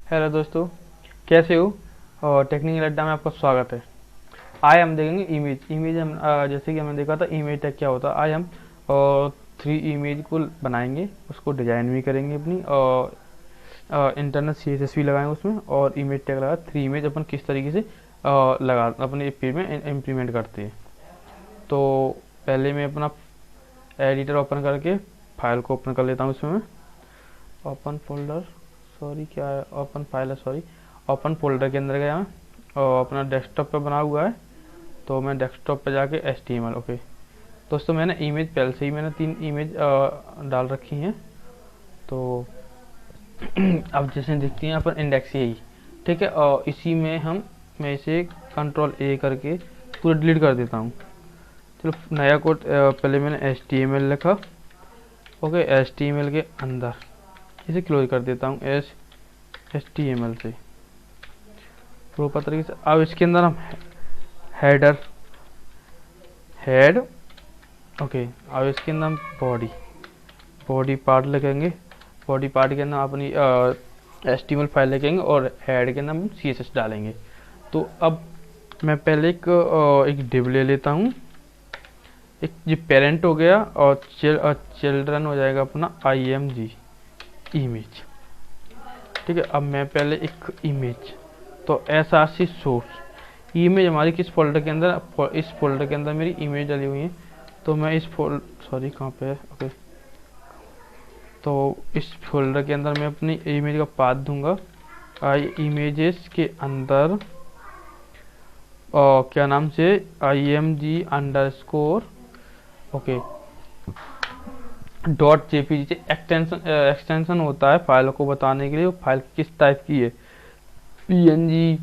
Hello दोस्तों, कैसे हो। और टेक्निकल अड्डा में आपका स्वागत है। आज हम देखेंगे इमेज हम जैसे कि हमने देखा था इमेज टैग क्या होता है। आज हम 3 इमेज को बनाएंगे, उसको डिजाइन भी करेंगे अपनी, और इंटरनल CSS भी लगाएंगे उसमें, और इमेज टैग लगा 3 इमेज अपन किस तरीके से लगा अपने पेज में इम्प्लीमेंट करते हैं। तो पहले मैं अपना एडिटर ओपन करके फाइल को ओपन कर लेता हूँ। इसमें ओपन फोल्डर, सॉरी क्या है, ओपन फाइल है, सॉरी, ओपन फोल्डर के अंदर गया मैं, और अपना डेस्कटॉप पे बना हुआ है। तो मैं डेस्कटॉप पे जाके HTML, ओके दोस्तों, मैंने इमेज पहले से ही मैंने 3 इमेज डाल रखी हैं। तो अब जैसे दिखती हैं अपन इंडेक्स यही, ठीक है। और इसी में मैं इसे Ctrl+A करके पूरा डिलीट कर देता हूँ। चलो नया कोड, पहले मैंने HTML लिखा, ओके, HTML के अंदर इसे क्लोज कर देता हूँ HTML से प्रॉपर तरीके से। अब इसके अंदर हम हेड, ओके, अब इसके अंदर हम बॉडी पार्ट लिखेंगे। बॉडी पार्ट के अंदर अपनी HTML फाइल लिखेंगे, और हेड के अंदर हम CSS डालेंगे। तो अब मैं पहले एक डिव ले लेता हूँ। एक ये पेरेंट हो गया, और चिल्ड्रन हो जाएगा अपना IMG इमेज, ठीक है। अब मैं पहले एक इमेज, तो SRC सोर्स इमेज हमारी किस फोल्डर के अंदर, इस फोल्डर के अंदर मेरी इमेज डाली हुई है। तो मैं इस सॉरी कहाँ पे है, ओके, तो इस फोल्डर के अंदर मैं अपनी इमेज का पाथ दूंगा। इमेजेस के अंदर क्या नाम से, IMG_, ओके, .jpg से एक्सटेंशन होता है फाइल को बताने के लिए, वो फाइल किस टाइप की है, PNG,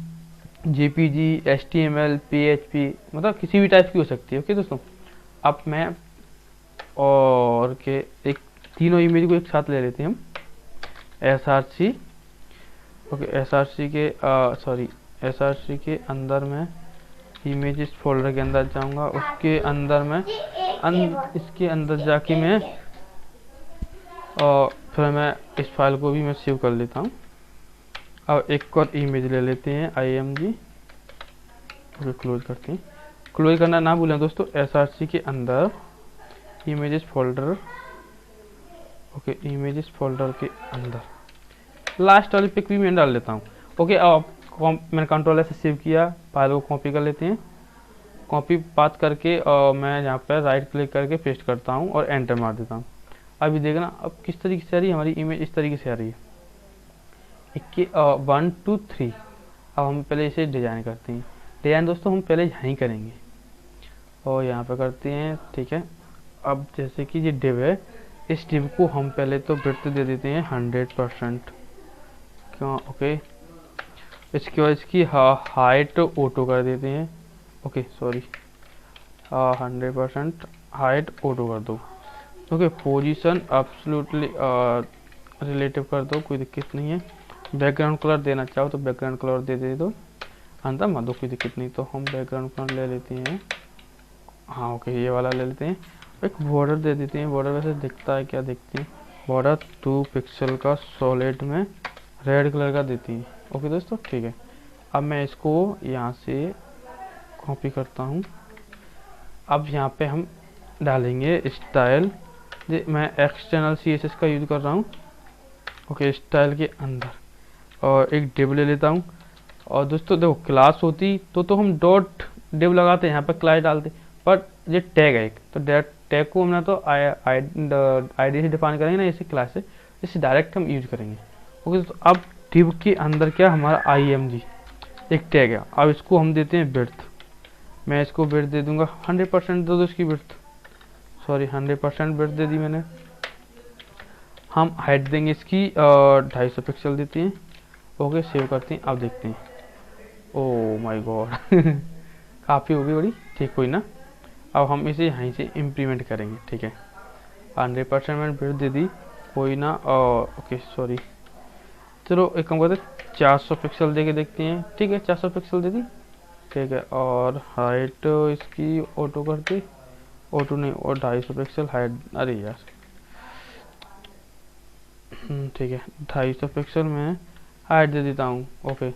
JPG, HTML, PHP, मतलब किसी भी टाइप की हो सकती है। ओके दोस्तों, अब मैं और के एक तीनों इमेज को एक साथ ले लेते हैं हम। SRC, ओके, SRC के अंदर मैं इमेजेस फोल्डर के अंदर जाऊंगा। उसके अंदर मैं इसके अंदर जाके मैं और फिर मैं इस फाइल को भी मैं सेव कर लेता हूँ। अब एक और इमेज ले लेते हैं IMG, ओके, क्लोज करते हैं। क्लोज करना ना भूलें दोस्तों, SRC के अंदर images folder, okay, images folder के अंदर लास्ट वाली पिक भी मैं डाल लेता हूँ। ओके, अब मैंने Ctrl+S से सेव किया, फाइल को कॉपी कर लेते हैं। कॉपी पाथ करके और मैं यहाँ पर राइट क्लिक करके पेस्ट करता हूँ और एंटर मार देता हूँ। अभी देखना अब किस तरीके से आ रही है हमारी इमेज, इस तरीके से आ रही है। 1 2 3। अब हम पहले इसे डिजाइन करते हैं। डिजाइन दोस्तों हम पहले यहाँ करेंगे, और यहाँ पे करते हैं, ठीक है। अब जैसे कि ये डिव है, इस डिव को हम पहले तो विड्थ दे देते हैं 100%, क्यों, ओके। इसके बाद इसकी हाइट ऑटो कर देते हैं, ओके, सॉरी, 100% हाइट ऑटो कर दो, ओके। पोजीशन एब्सोल्युटली रिलेटिव कर दो, कोई दिक्कत नहीं है। बैकग्राउंड कलर देना चाहो तो बैकग्राउंड कलर दे दो, अंदर मत दो, कोई दिक्कत नहीं। तो हम बैकग्राउंड कलर ले लेते हैं, हाँ, ओके, ये वाला ले लेते हैं। एक बॉर्डर दे देते हैं। बॉर्डर वैसे दिखता है, क्या देखते हैं, बॉर्डर 2 पिक्सल का सॉलिड में रेड कलर का देती है, ओके दोस्तों, ठीक है। अब मैं इसको यहाँ से कॉपी करता हूँ। अब यहाँ पे हम डालेंगे स्टाइल, मैं एक्सटर्नल CSS का यूज़ कर रहा हूँ, ओके, स्टाइल के अंदर, और एक डिव ले लेता हूँ। और दोस्तों देखो, क्लास होती तो हम डॉट डिव लगाते हैं, यहाँ पर क्लास डालते, पर ये टैग है एक, तो टैग को हमने तो ID से डिफाइन करेंगे ना, इसे क्लास से, इसे डायरेक्ट हम यूज करेंगे, ओके। तो अब डिव के अंदर क्या हमारा IMG एक टैग है। अब इसको हम देते हैं विड्थ, मैं इसको विड्थ दे दूंगा 100% दे दो इसकी विड्थ, सॉरी 100% विड्थ दे दी मैंने। हम हाइट देंगे इसकी 250 पिक्सल देते हैं, ओके, सेव करते हैं। अब देखते हैं, ओ माय गॉड काफ़ी होगी बड़ी, ठीक, कोई ना। अब हम इसे यहीं से इम्प्लीमेंट करेंगे, ठीक है। 100% मैंने विड्थ दे दी, कोई ना, ओके, सॉरी, चलो एक काम करते 400 पिक्सल दे के देखते हैं, ठीक है, 400 पिक्सल दे दी, ठीक है। और हाइट इसकी ऑटो करते, ऑटो नहीं, और 250 पिक्सल हाइट, अरे यार, ठीक है, 250 पिक्सल में हाइट दे देता हूँ। ओके,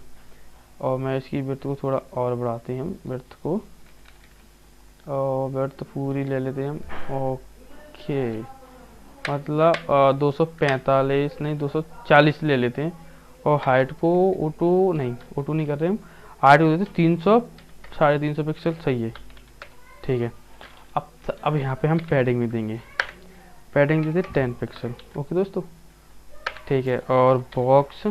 और मैं इसकी विड्थ को थोड़ा और बढ़ाते हैं हम, विड्थ को, और विड्थ पूरी ले लेते हैं हम। ओके, मतलब 245 नहीं 240 ले लेते हैं। और हाइट को ऑटो नहीं कर रहे हम, हाइट को देते 300, 350 पिक्सल सही है। ठीक है, अब यहाँ पे हम पैडिंग भी देंगे, पैडिंग देते 10 पिक्सल। ओके दोस्तों, ठीक है। और बॉक्स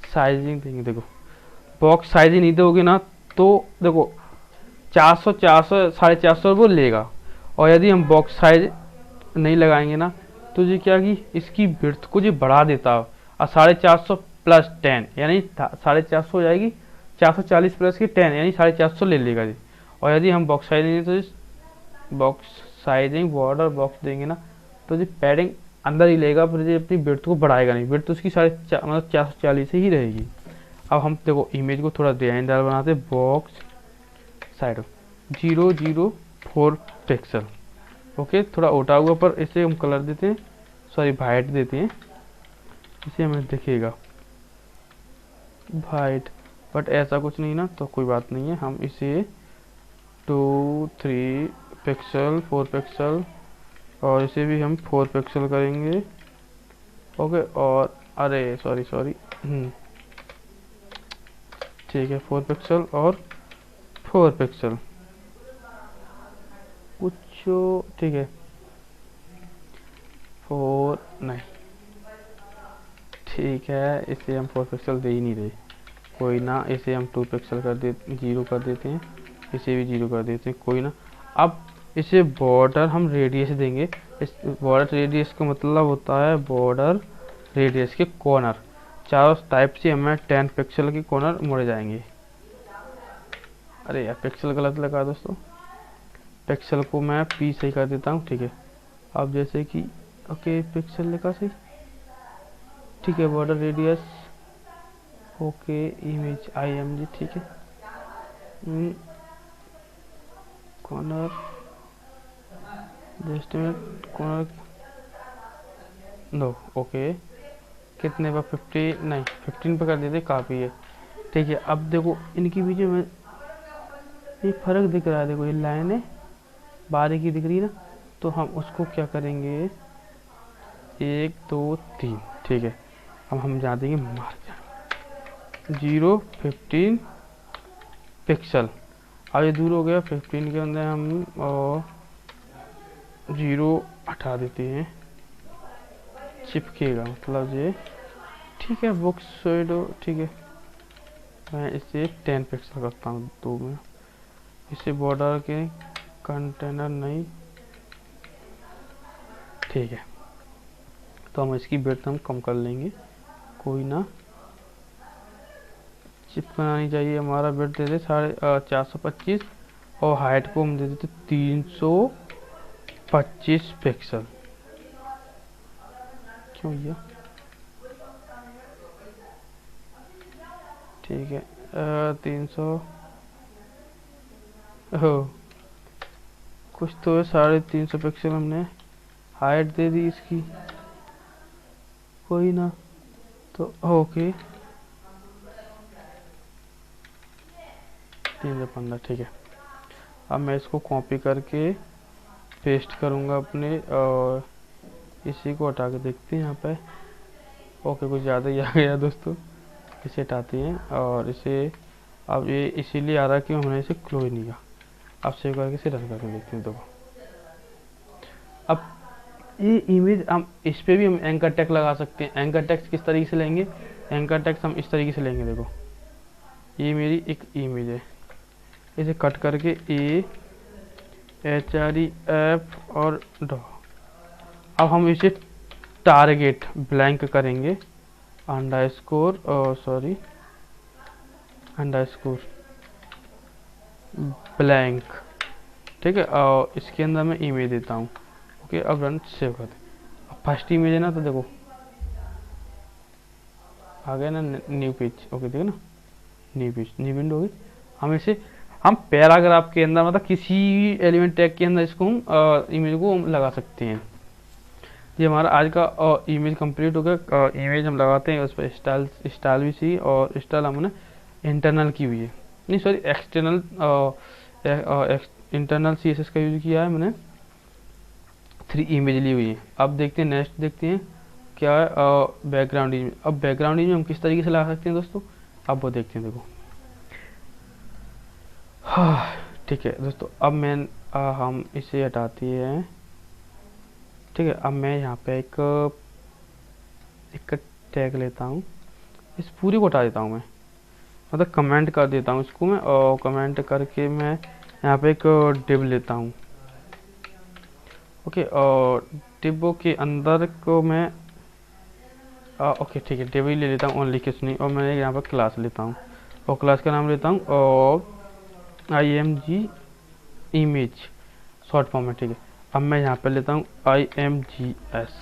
साइजिंग देंगे, देखो बॉक्स साइजिंग नहीं दोगे ना तो देखो 400 400 450 वो लेगा। और यदि हम बॉक्स साइज नहीं लगाएंगे ना तो ये क्या कि इसकी विड्थ को जो बढ़ा देता है, और 450 प्लस 10 यानी 450 हो जाएगी, 440 प्लस की 10 यानी 450 ले लेगा जी। और यदि हम बॉक्स साइज नहीं तो बॉक्स साइजिंग बॉर्डर बॉक्स देंगे ना तो जी पैडिंग अंदर ही लेगा, पर ये अपनी विड्थ को बढ़ाएगा नहीं, विड्थ उसकी मतलब 440 ही रहेगी। अब हम देखो इमेज को थोड़ा डिजाइनदार बनाते, बॉक्स साइड 004 पिक्सल। ओके, थोड़ा उठा हुआ, पर इसे हम कलर देते हैं, सॉरी वाइट देते हैं, इसे हमें दिखेगा वाइट, बट ऐसा कुछ नहीं ना, तो कोई बात नहीं है, हम इसे 2 3 पिक्सल 4 पिक्सल, और इसे भी हम 4 पिक्सल करेंगे। ओके, और अरे सॉरी ठीक है, 4 पिक्सल और 4 पिक्सल कुछ, ठीक है 4 नहीं, ठीक है, इसे हम 4 पिक्सल दे ही नहीं रहे, कोई ना, इसे हम 2 पिक्सल कर दे 0 कर देते हैं, इसे भी 0 कर देते हैं, कोई ना। अब इसे बॉर्डर हम रेडियस देंगे, इस बॉर्डर रेडियस का मतलब होता है बॉर्डर रेडियस के कॉर्नर, चारों टाइप से हमें 10 पिक्सल के कॉर्नर मुड़े जाएंगे। अरे यार पिक्सल गलत लगा दोस्तों, पिक्सल को मैं पी सही कर देता हूँ, ठीक है। अब जैसे कि ओके पिक्सल लिखा सही, ठीक है, border radius, okay image IMG, ठीक है, corner just minute, corner no, okay कितने पर 50 नहीं 15 पर कर देते, काफ़ी है, ठीक है। अब देखो इनकी बीच में ये फर्क दिख रहा है, देखो ये लाइन है बारीकी दिख रही है ना, तो हम उसको क्या करेंगे 1 2 3, ठीक है। अब हम जा देंगे मार्जिन 0 15 पिक्सल, अब ये दूर हो गया, 15 के अंदर हम और 0 हटा देते हैं, चिपकेगा मतलब ये, ठीक है। बुक शेडो, ठीक है, मैं इसे 10 पिक्सल करता हूँ 2 में, इसे बॉर्डर के कंटेनर नहीं, ठीक है। तो हम इसकी विड्थ हम कम कर लेंगे, कोई ना, चिपकना नहीं चाहिए, हमारा विड्थ दे दे 425, और हाइट को हम दे देते 325 पिक्सल, क्यों भैया, ठीक है 300 हो कुछ तो है, 350 पिक्सल हमने हाइट दे दी इसकी, कोई ना, तो ओके 315, ठीक है। अब मैं इसको कॉपी करके पेस्ट करूँगा अपने, और इसी को हटा के देखते हैं यहाँ पे, ओके कुछ ज़्यादा ही आ गया दोस्तों, इसे हटाते हैं, और इसे अब ये इसीलिए आ रहा है कि हमने इसे क्लोज नहीं किया। अब सेव करके इसे रन करके देखते हैं, देखो अब ये इमेज हम इस पे भी हम एंकर टैग लगा सकते हैं। एंकर टैग किस तरीके से लेंगे, एंकर टैग हम इस तरीके से लेंगे, देखो ये मेरी एक इमेज है, इसे कट करके HREF और डॉ, अब हम इसे टारगेट ब्लैंक करेंगे, अंडरस्कोर सॉरी अंडरस्कोर ब्लैंक, ठीक है। और इसके अंदर मैं इमेज देता हूँ, ओके। अब रन सेव कर दे, अब फर्स्ट इमेज है ना, तो देखो आ गया ना न्यू पेज, ओके देखो ना न्यू पेज, न्यू विंडो होगी। हम पैराग्राफ के अंदर मतलब किसी एलिमेंट टैग के अंदर इसको हम इमेज को हम लगा सकते हैं। ये हमारा आज का इमेज कंप्लीट हो गया। इमेज हम लगाते हैं, उस पर स्टाइल भी चाहिए, और स्टाइल हमने इंटरनल की हुई है, नहीं सॉरी एक्सटर्नल, इंटरनल CSS का यूज किया है मैंने। 3 इमेज ली हुई है। अब देखते हैं, नेक्स्ट देखते हैं क्या है बैकग्राउंड इमेज। अब बैकग्राउंड इमेज हम किस तरीके से लगा सकते हैं दोस्तों, अब वो देखते हैं। देखो हाँ ठीक है दोस्तों, अब हम इसे हटाते हैं। ठीक है, अब मैं यहाँ पे एक टैग लेता हूँ, इस पूरी को हटा देता हूँ मैं, मतलब कमेंट कर देता हूँ इसको मैं, और कमेंट करके मैं यहाँ पे एक डिव लेता हूँ। ओके, और डिबो के अंदर को मैं ओके ठीक है, डिव ही ले लेता हूँ, ओनली किस नहीं, और मैं यहाँ पर क्लास लेता हूँ, और क्लास का नाम लेता हूँ और IMG इमेज शॉर्ट फॉर्म है। ठीक है, अब मैं यहाँ पे लेता हूँ IMGS,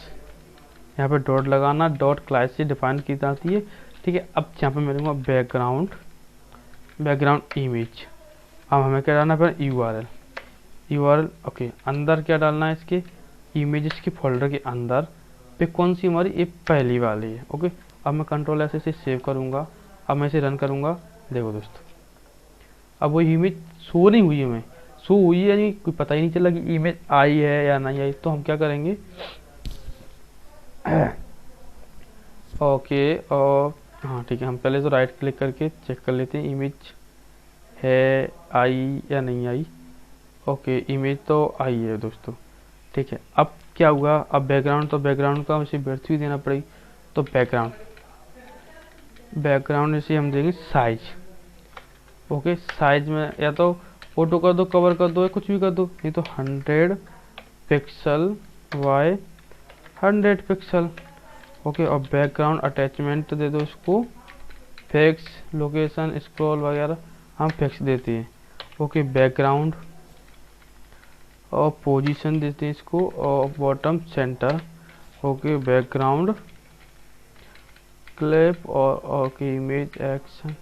यहाँ पे डॉट लगाना, डॉट क्लास से डिफाइन की जाती है। ठीक है, अब यहाँ पे मैं लूँगा बैकग्राउंड इमेज। अब हमें क्या डालना है, URL। ओके, अंदर क्या डालना है, इसके इमेजेस के फोल्डर के अंदर पे कौन सी हमारी, ये पहली वाली है। ओके, अब मैं कंट्रोल ऐसे से सेव करूँगा, अब मैं इसे रन करूँगा। देखो दोस्तों, अब वो इमेज शो नहीं हुई, हमें शो हुई है नहीं, कोई पता ही नहीं चला कि इमेज आई है या नहीं आई। तो हम क्या करेंगे ओके, और हाँ ठीक है, हम पहले तो राइट क्लिक करके चेक कर लेते हैं इमेज है आई या नहीं आई। ओके, इमेज तो आई है दोस्तों। ठीक है, अब क्या हुआ, अब बैकग्राउंड का उसे व्यर्थ भी देना पड़ेगी। तो बैकग्राउंड इसे हम देंगे साइज। ओके, साइज में या तो फोटो कर दो, कवर कर दो, या कुछ भी कर दो, नहीं तो 100 पिक्सल बाय 100 पिक्सल। ओके, और बैकग्राउंड अटैचमेंट दे दो इसको, फिक्स लोकेशन स्क्रॉल वगैरह हम फिक्स देते हैं। ओके, बैकग्राउंड और पोजीशन देते हैं इसको, और bottom centre. Okay, background clip और ओके इमेज एक्शन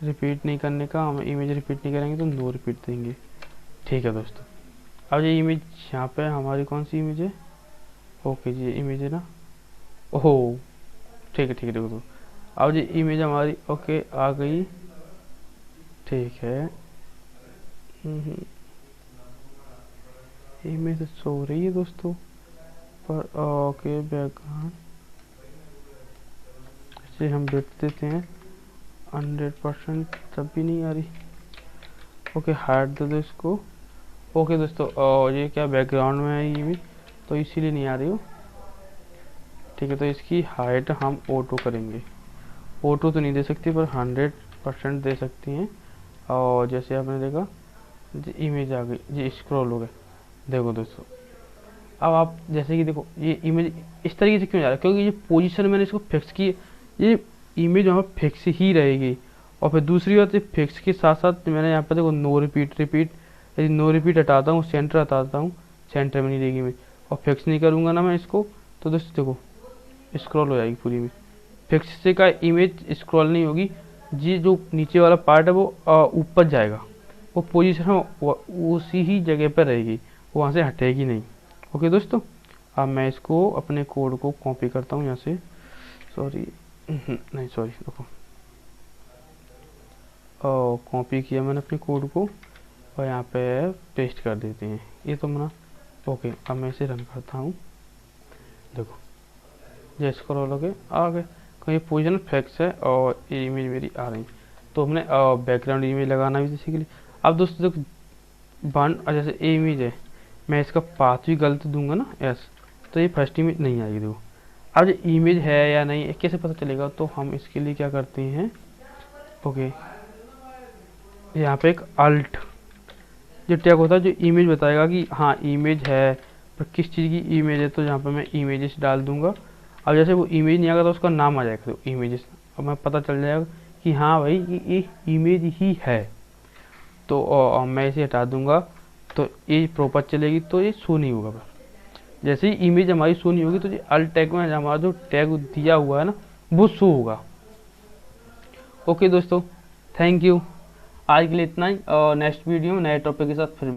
रिपीट नहीं करने का, हम इमेज रिपीट नहीं करेंगे तो नो रिपीट देंगे। ठीक है दोस्तों, अब ये इमेज यहाँ पे हमारी कौन सी इमेज है, ओके जी ये इमेज है ना, ओहो ठीक है देखो तो अब ये इमेज हमारी ओके आ गई। ठीक है, इमेज शो हो रही है दोस्तों, पर ओके बैकग्राउंड इसे हम बैठ देते हैं 100%, तब भी नहीं आ रही। ओके, हाइड दे दो इसको। ओके दोस्तों, ये क्या बैकग्राउंड में है इमेज, तो इसीलिए नहीं आ रही हो। ठीक है, तो इसकी हाइट हम ऑटो करेंगे, ऑटो तो नहीं दे सकती पर 100% दे सकती हैं। और जैसे आपने देखा इमेज आ गई, ये स्क्रॉल हो गए। देखो दोस्तों, अब आप जैसे कि देखो ये इमेज इस तरीके से क्यों जा रहा है, क्योंकि ये पोजीशन मैंने इसको फिक्स की, ये इमेज वहाँ फिक्स ही रहेगी। और फिर दूसरी बात, फिक्स के साथ साथ मैंने यहाँ पर देखो नो रिपीट, यदि नो रिपीट हटाता हूँ, सेंटर हटाता हूँ, सेंटर में नहीं रहेगी इमेज, और फिक्स नहीं करूँगा ना मैं इसको, तो दोस्तों देखो स्क्रॉल हो जाएगी पूरी इमेज। फिक्स से का इमेज स्क्रॉल नहीं होगी, जी जो नीचे वाला पार्ट है वो ऊपर जाएगा, वो पोजीशन उसी ही जगह पर रहेगी, वो वहाँ से हटेगी नहीं। ओके दोस्तों, अब मैं इसको अपने कोड को कॉपी करता हूँ यहाँ से, सॉरी नहीं सॉरी देखो, कॉपी किया मैंने अपने कोड को, और यहाँ पे पेस्ट कर देते हैं ये तो मना। ओके, अब मैं इसे रन करता हूँ। देखो ये स्क्रॉल हो गए आ गए, कहीं पोजीशन फिक्स है और ये इमेज मेरी आ रही। तो हमने बैकग्राउंड इमेज लगाना भी सीख ली। अब दोस्तों देखो जैसे ये इमेज है, मैं इसका पाथ भी गलत दूंगा ना यस, तो ये फर्स्ट इमेज नहीं आएगी। देखो अब ये इमेज है या नहीं कैसे पता चलेगा, तो हम इसके लिए क्या करते हैं, ओके यहाँ पे एक अल्ट जो टैग होता है जो इमेज बताएगा कि हाँ इमेज है, पर किस चीज़ की इमेज है, तो यहाँ पे मैं इमेजेस डाल दूंगा। अब जैसे वो इमेज नहीं आएगा तो उसका नाम आ जाएगा, तो इमेजेस, अब मैं पता चल जाएगा कि हाँ भाई ये इमेज ही है। तो मैं इसे हटा दूंगा, तो ये प्रॉपर चलेगी, तो ये शो नहीं होगा। जैसे ही इमेज हमारी शो नहीं होगी, तो ये अल्ट टैग में हमारा जो टैग दिया हुआ है ना वो शो होगा। ओके दोस्तों, थैंक यू, आज के लिए इतना ही, और नेक्स्ट वीडियो में नए टॉपिक के साथ फिर